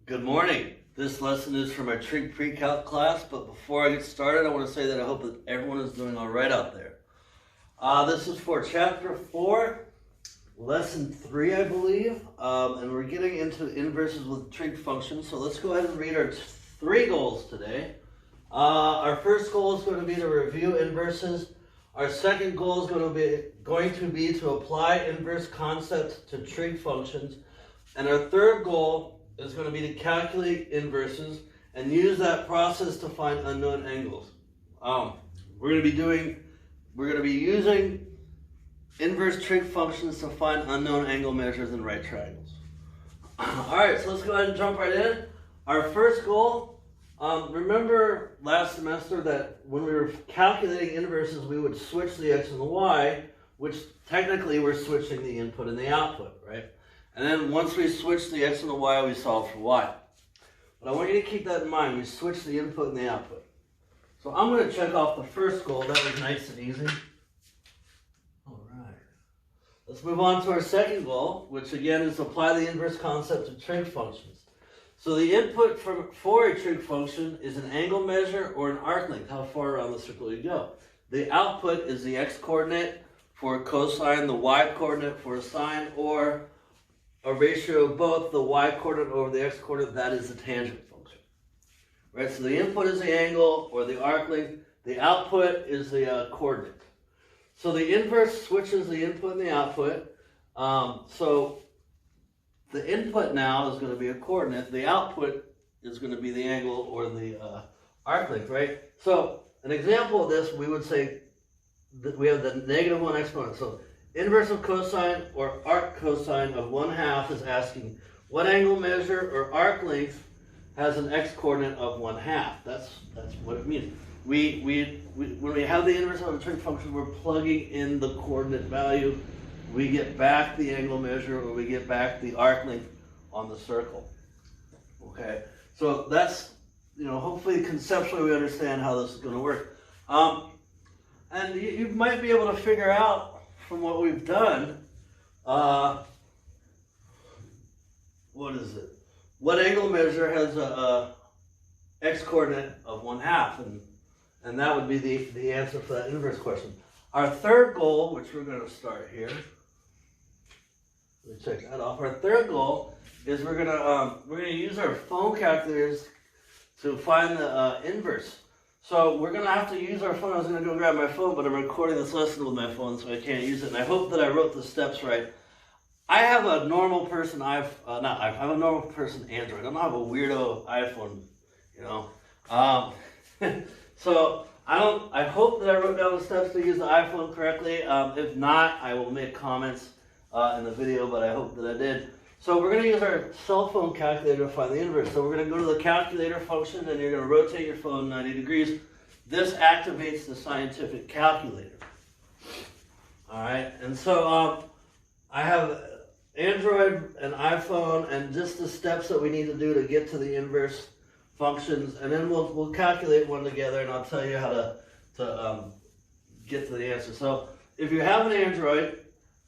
Good morning. This lesson is from our Trig-Precalc class, but before I get started, I want to say that I hope that everyone is doing all right out there. This is for Chapter 4, Lesson 3, I believe, and we're getting into inverses with trig functions, so let's go ahead and read our three goals today. Our first goal is going to be to review inverses. Our second goal is going to be to apply inverse concepts to trig functions, and our third goal is going to be to calculate inverses and use that process to find unknown angles. We're going to be using inverse trig functions to find unknown angle measures in right triangles. All right, so let's go ahead and jump right in. Our first goal, remember last semester that when we were calculating inverses, we would switch the x and the y, which technically we're switching the input and the output, right? And then once we switch the x and the y, we solve for y. But I want you to keep that in mind. We switch the input and the output. So I'm going to check off the first goal. That was nice and easy. All right. Let's move on to our second goal, which again is apply the inverse concept to trig functions. So the input for a trig function is an angle measure or an arc length, how far around the circle you go. The output is the x-coordinate for cosine, the y-coordinate for sine, or a ratio of both the y-coordinate over the x-coordinate. That is the tangent function. Right, so the input is the angle or the arc length. The output is the coordinate. So the inverse switches the input and the output. So the input now is going to be a coordinate. The output is going to be the angle or the arc length, right? So an example of this, we would say that we have the -1 exponent. So inverse of cosine or arc cosine of 1/2 is asking what angle measure or arc length has an x-coordinate of 1/2. That's what it means. When we have the inverse of a trig function, we're plugging in the coordinate value. We get back the angle measure or we get back the arc length on the circle. Okay, so that's, hopefully conceptually we understand how this is going to work. And you might be able to figure out from what we've done, what is it? What angle measure has a x-coordinate of 1/2? And that would be the answer for that inverse question. Our third goal, which we're going to start here, let me check that off. Our third goal is we're going to use our phone calculators to find the inverse. So we're going to have to use our phone. I was going to go grab my phone, but I'm recording this lesson with my phone, so I can't use it. And I hope that I wrote the steps right. I have a normal person I have a normal person Android. I don't have a weirdo iPhone, So I hope that I wrote down the steps to use the iPhone correctly. If not, I will make comments in the video, but I hope that I did. So we're going to use our cell phone calculator to find the inverse. So we're going to go to the calculator function, and you're going to rotate your phone 90 degrees. This activates the scientific calculator. All right, and so I have Android and iPhone, and just the steps that we need to do to get to the inverse functions, and then we'll calculate one together, and I'll tell you how to get to the answer. So if you have an Android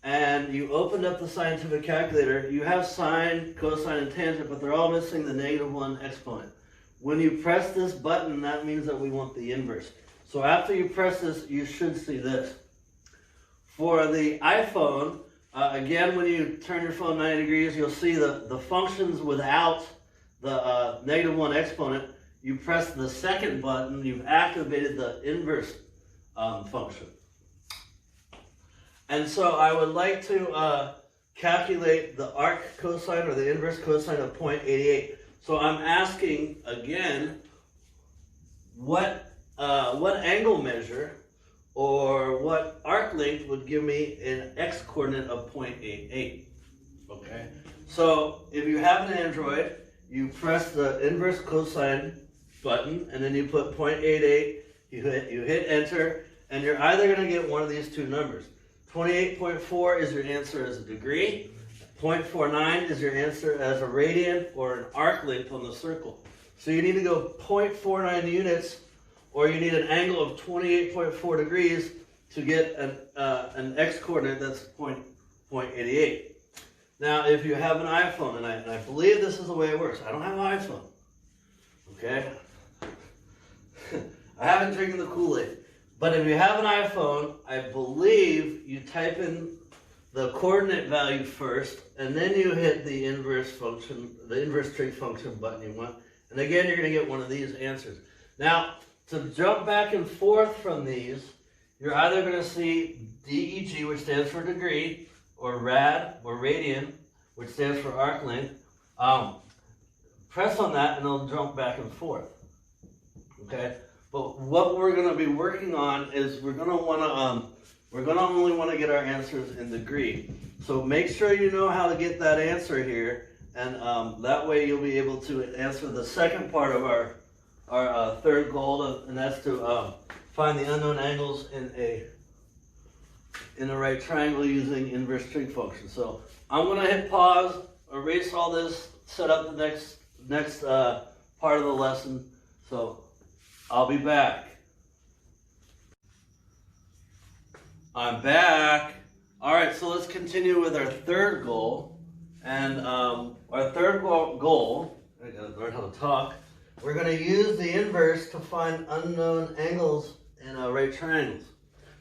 and you opened up the scientific calculator, you have sine, cosine, and tangent, but they're all missing the -1 exponent. When you press this button, that means that we want the inverse. So after you press this, you should see this. For the iPhone, again, when you turn your phone 90 degrees, you'll see the functions without the -1 exponent. You press the second button, you've activated the inverse function. And so I would like to calculate the arc cosine or the inverse cosine of 0.88. So I'm asking again, what angle measure or what arc length would give me an x-coordinate of 0.88? Okay. So if you have an Android, you press the inverse cosine button, and then you put 0.88. You hit enter, and you're either going to get one of these two numbers. 28.4 is your answer as a degree. 0.49 is your answer as a radian or an arc length on the circle. So you need to go 0.49 units, or you need an angle of 28.4 degrees to get an x-coordinate that's 0.88. Now, if you have an iPhone, and I believe this is the way it works. I don't have an iPhone, okay? I haven't drinking the Kool-Aid. But if you have an iPhone, I believe you type in the coordinate value first, and then you hit the inverse function, the inverse trig function button you want. And again, you're going to get one of these answers. Now, to jump back and forth from these, you're either going to see DEG, which stands for degree, or rad, or radian, which stands for arc length. Press on that, and it'll jump back and forth. Okay? But what we're going to be working on is we're going to only want to get our answers in degree. So make sure you know how to get that answer here, and that way you'll be able to answer the second part of our third goal, and that's to find the unknown angles in a right triangle using inverse trig function. So I'm going to hit pause, erase all this, set up the next part of the lesson. So I'll be back. I'm back. All right, so let's continue with our third goal. And our third goal, I gotta learn how to talk. We're going to use the inverse to find unknown angles in right triangles.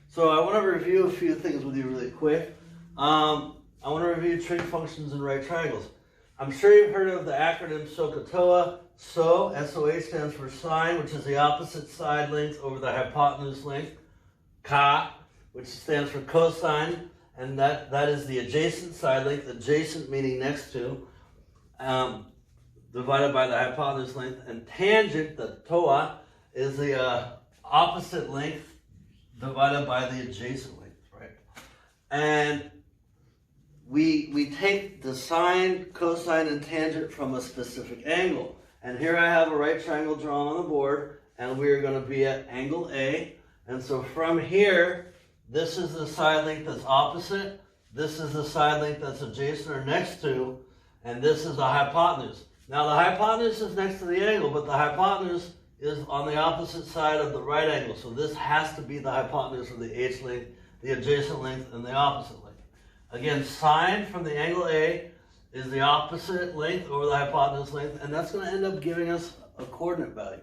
So I want to review a few things with you really quick. I want to review trig functions in right triangles. I'm sure you've heard of the acronym SOHCAHTOA. So, SOH stands for sine, which is the opposite side length over the hypotenuse length. Ka, which stands for cosine, and that is the adjacent side length, adjacent meaning next to, divided by the hypotenuse length. And tangent, the toa, is the opposite length divided by the adjacent length, right? And we take the sine, cosine, and tangent from a specific angle. And here I have a right triangle drawn on the board, and we're going to be at angle A. And so from here, this is the side length that's opposite, this is the side length that's adjacent or next to, and this is the hypotenuse. Now the hypotenuse is next to the angle, but the hypotenuse is on the opposite side of the right angle. So this has to be the hypotenuse of the H length, the adjacent length, and the opposite length. Again, sine from the angle A is the opposite length over the hypotenuse length, and that's going to end up giving us a coordinate value.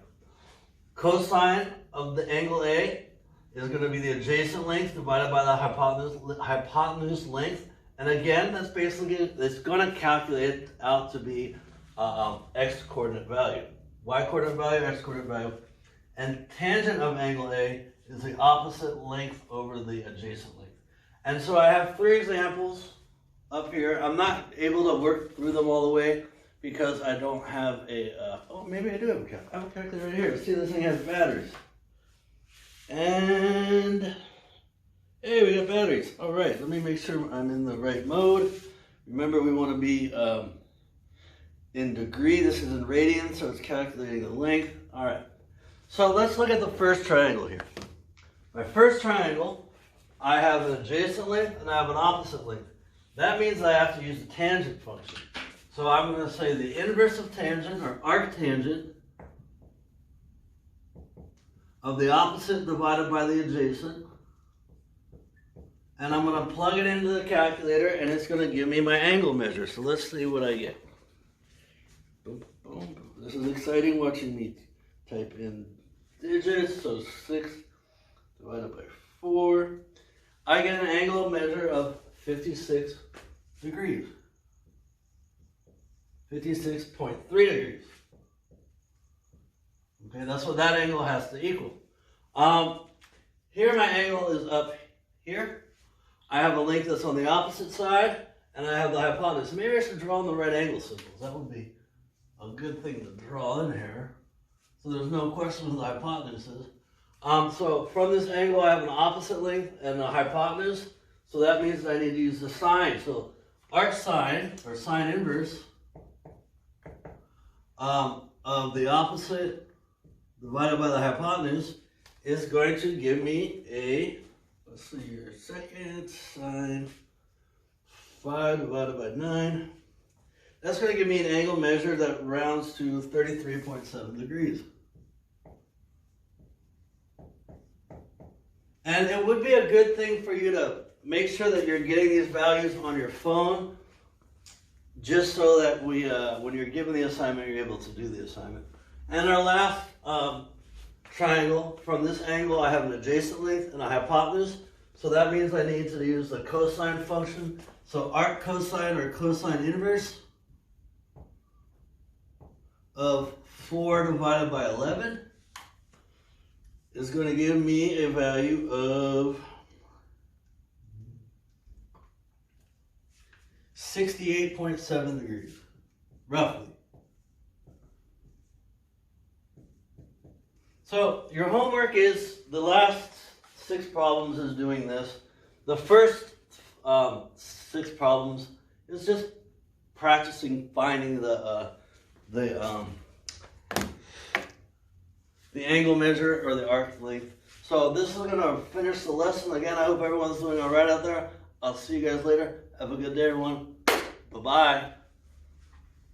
Cosine of the angle A is going to be the adjacent length divided by the hypotenuse length, and again, that's basically, it's going to calculate out to be x coordinate value. Y coordinate value, x coordinate value, and tangent of angle A is the opposite length over the adjacent length. And so I have three examples up here. I'm not able to work through them all the way because I don't have a, oh, maybe I do have a calculator right here. See, this thing has batteries. And, hey, we got batteries. All right, let me make sure I'm in the right mode. Remember, we want to be in degree. This is in radians, so it's calculating the length. All right, so let's look at the first triangle here. My first triangle, I have an adjacent length and I have an opposite length. That means I have to use the tangent function. So I'm going to say the inverse of tangent, or arctangent, of the opposite divided by the adjacent. And I'm going to plug it into the calculator, and it's going to give me my angle measure. So let's see what I get. Boom, boom. This is exciting watching me type in digits. So 6 divided by 4. I get an angle measure of 56 degrees. 56.3 degrees. Okay, that's what that angle has to equal. Here my angle is up here. I have a length that's on the opposite side, and I have the hypotenuse. Maybe I should draw in the right angle symbols. That would be a good thing to draw in here, so there's no question who the hypotenuse is. So from this angle, I have an opposite length and a hypotenuse. So that means that I need to use the sine. So arcsine, or sine inverse, of the opposite divided by the hypotenuse is going to give me a, let's see here, second sine 5 divided by 9. That's going to give me an angle measure that rounds to 33.7 degrees. And it would be a good thing for you to make sure that you're getting these values on your phone. just so that we, when you're given the assignment, you're able to do the assignment. And our last triangle, from this angle I have an adjacent length and a hypotenuse, so that means I need to use the cosine function. So arc cosine or cosine inverse of 4 divided by 11 is going to give me a value of 68.7 degrees, roughly. So your homework is, the last 6 problems is doing this. The first 6 problems is just practicing finding the angle measure or the arc length. So this is going to finish the lesson. Again, I hope everyone's doing all right out there. I'll see you guys later. Have a good day, everyone. Bye-bye.